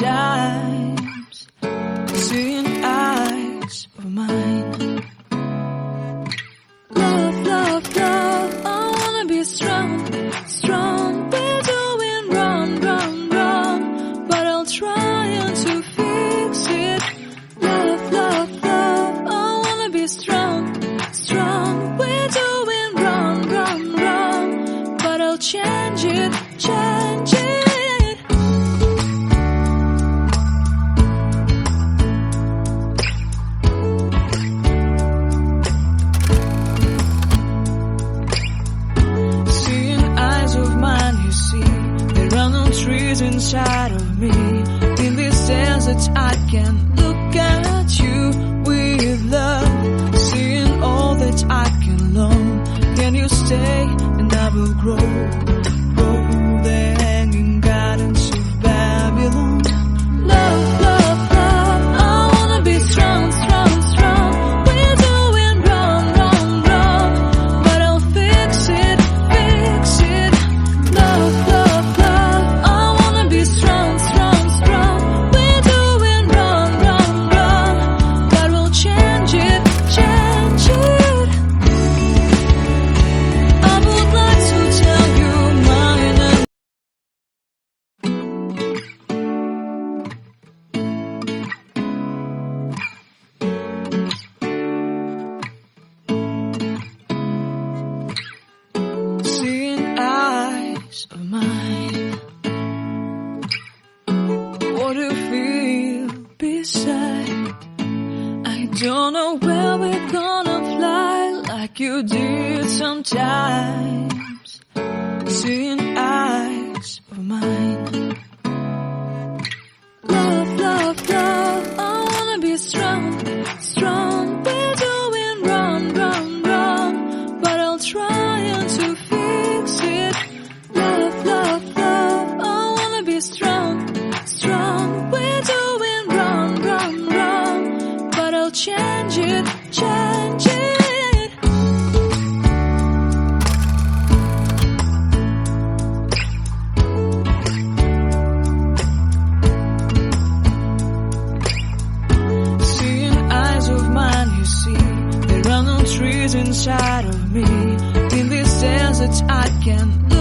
sometimes, seeing eyes of mine. Love, love, love, I wanna be strong, strong. We're doing wrong, wrong, wrong, but I'll try to fix it. Love, love, love, I wanna be strong, strong. We're doing wrong, wrong, wrong, but I'll change it, change it. Trees inside of me, in this desert I can look at you with love, seeing all that I can learn. Can you stay and I will grow the hanging gardens of Babylon. Love, love, love, I wanna be strong, strong, strong. We're doing wrong, wrong, wrong, but I'll fix it, fix it. Love, love, strong, strong, strong. We're doing wrong, wrong, wrong, but we'll change it, change it. I would like to tell you mine and seeing eyes of mine. What do you feel beside? I don't know where we're gonna fly like you did sometimes, seeing eyes of mine. Love, love, love, I wanna be strong, strong. We're doing wrong, wrong, wrong, but I'll try to fix it. Love, love, love, I wanna be strong, strong. We're doing wrong, wrong, wrong, but I'll change it, change it. Seeing eyes of mine, you see, there are no trees inside of me. In this desert I can look